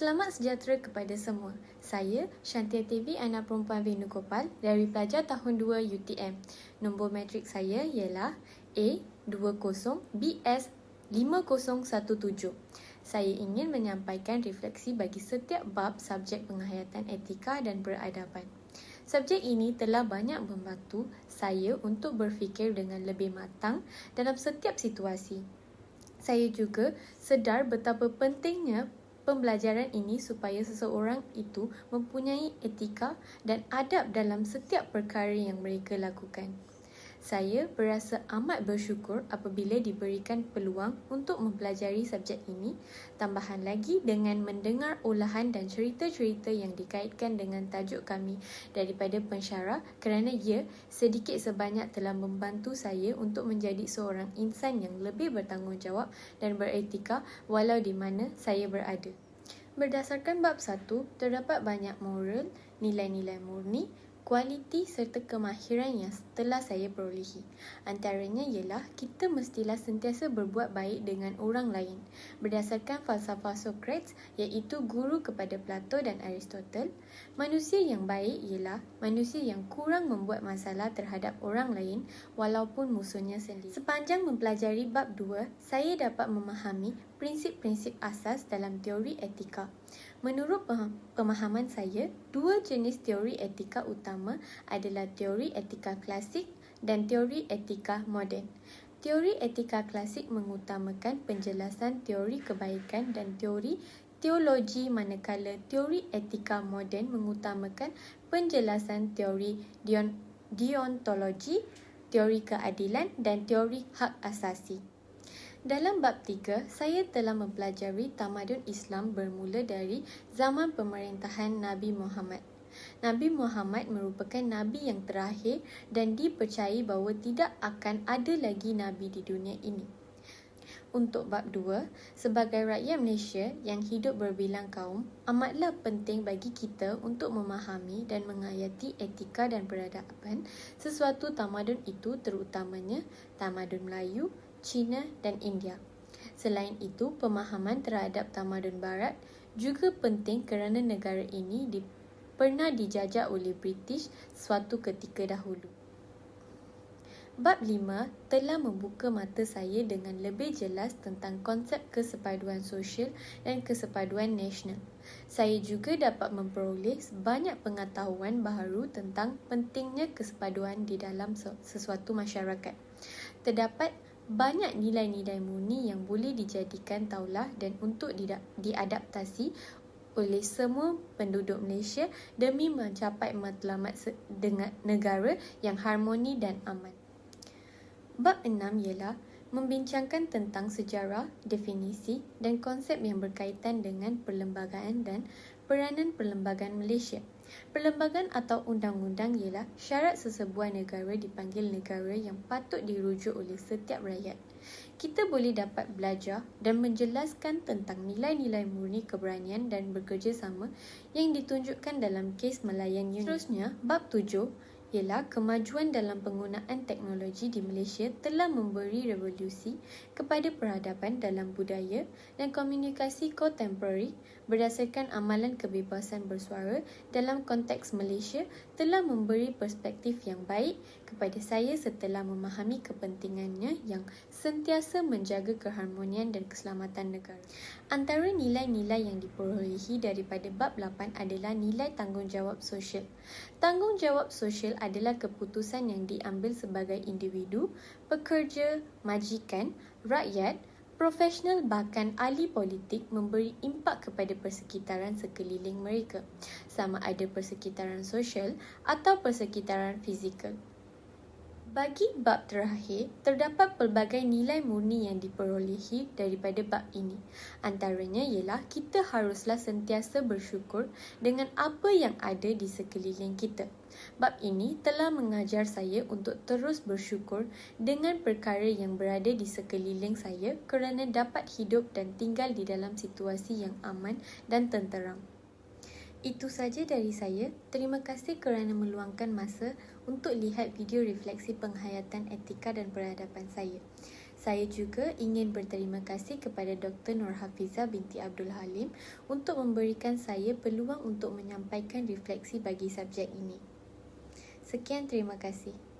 Selamat sejahtera kepada semua. Saya Shantia TV, anak perempuan Venugopal dari pelajar tahun 2 UTM. Nombor matrik saya ialah A20BS5017. Saya ingin menyampaikan refleksi bagi setiap bab subjek penghayatan etika dan peradaban. Subjek ini telah banyak membantu saya untuk berfikir dengan lebih matang dalam setiap situasi. Saya juga sedar betapa pentingnya pembelajaran ini supaya seseorang itu mempunyai etika dan adab dalam setiap perkara yang mereka lakukan. Saya berasa amat bersyukur apabila diberikan peluang untuk mempelajari subjek ini, tambahan lagi dengan mendengar olahan dan cerita-cerita yang dikaitkan dengan tajuk kami daripada pensyarah, kerana ia sedikit sebanyak telah membantu saya untuk menjadi seorang insan yang lebih bertanggungjawab dan beretika walau di mana saya berada. Berdasarkan bab 1, terdapat banyak moral, nilai-nilai murni, kualiti serta kemahiran yang telah saya perolehi. Antaranya ialah kita mestilah sentiasa berbuat baik dengan orang lain. Berdasarkan falsafah Socrates, iaitu guru kepada Plato dan Aristotle, manusia yang baik ialah manusia yang kurang membuat masalah terhadap orang lain walaupun musuhnya sendiri. Sepanjang mempelajari bab 2, saya dapat memahami prinsip-prinsip asas dalam teori etika. Menurut pemahaman saya, dua jenis teori etika utama adalah teori etika klasik dan teori etika moden. Teori etika klasik mengutamakan penjelasan teori kebaikan dan teori teologi, manakala teori etika moden mengutamakan penjelasan teori deontologi, teori keadilan dan teori hak asasi. Dalam bab 3, saya telah mempelajari tamadun Islam bermula dari zaman pemerintahan Nabi Muhammad. Nabi Muhammad merupakan Nabi yang terakhir dan dipercayai bahawa tidak akan ada lagi Nabi di dunia ini. Untuk bab 2, sebagai rakyat Malaysia yang hidup berbilang kaum, amatlah penting bagi kita untuk memahami dan menghayati etika dan peradaban sesuatu tamadun itu, terutamanya tamadun Melayu, China dan India. Selain itu, pemahaman terhadap tamadun Barat juga penting kerana negara ini pernah dijajah oleh British suatu ketika dahulu. Bab 5 telah membuka mata saya dengan lebih jelas tentang konsep kesepaduan sosial dan kesepaduan nasional. Saya juga dapat memperoleh banyak pengetahuan baharu tentang pentingnya kesepaduan di dalam sesuatu masyarakat. Terdapat banyak nilai-nilai murni yang boleh dijadikan taulah dan untuk diadaptasi oleh semua penduduk Malaysia demi mencapai matlamat dengan negara yang harmoni dan aman. Bab 6 ialah membincangkan tentang sejarah, definisi dan konsep yang berkaitan dengan perlembagaan dan peranan perlembagaan Malaysia. Perlembagaan atau undang-undang ialah syarat sesebuah negara dipanggil negara yang patut dirujuk oleh setiap rakyat. Kita boleh dapat belajar dan menjelaskan tentang nilai-nilai murni keberanian dan bekerjasama yang ditunjukkan dalam kes Malayan Union. Seterusnya, bab 7 ialah kemajuan dalam penggunaan teknologi di Malaysia telah memberi revolusi kepada peradaban dalam budaya dan komunikasi kontemporari. Berdasarkan amalan kebebasan bersuara dalam konteks Malaysia telah memberi perspektif yang baik kepada saya setelah memahami kepentingannya yang sentiasa menjaga keharmonian dan keselamatan negara. Antara nilai-nilai yang diperolehi daripada bab 8 adalah nilai tanggungjawab sosial. Tanggungjawab sosial adalah keputusan yang diambil sebagai individu, pekerja, majikan, rakyat, profesional bahkan ahli politik memberi impak kepada persekitaran sekeliling mereka, sama ada persekitaran sosial atau persekitaran fizikal. Bagi bab terakhir, terdapat pelbagai nilai murni yang diperolehi daripada bab ini. Antaranya ialah kita haruslah sentiasa bersyukur dengan apa yang ada di sekeliling kita. Bab ini telah mengajar saya untuk terus bersyukur dengan perkara yang berada di sekeliling saya kerana dapat hidup dan tinggal di dalam situasi yang aman dan tenteram. Itu saja dari saya. Terima kasih kerana meluangkan masa untuk lihat video refleksi penghayatan etika dan peradaban saya. Saya juga ingin berterima kasih kepada Dr. Nurhafizah binti Abdul Halim untuk memberikan saya peluang untuk menyampaikan refleksi bagi subjek ini. Sekian, terima kasih.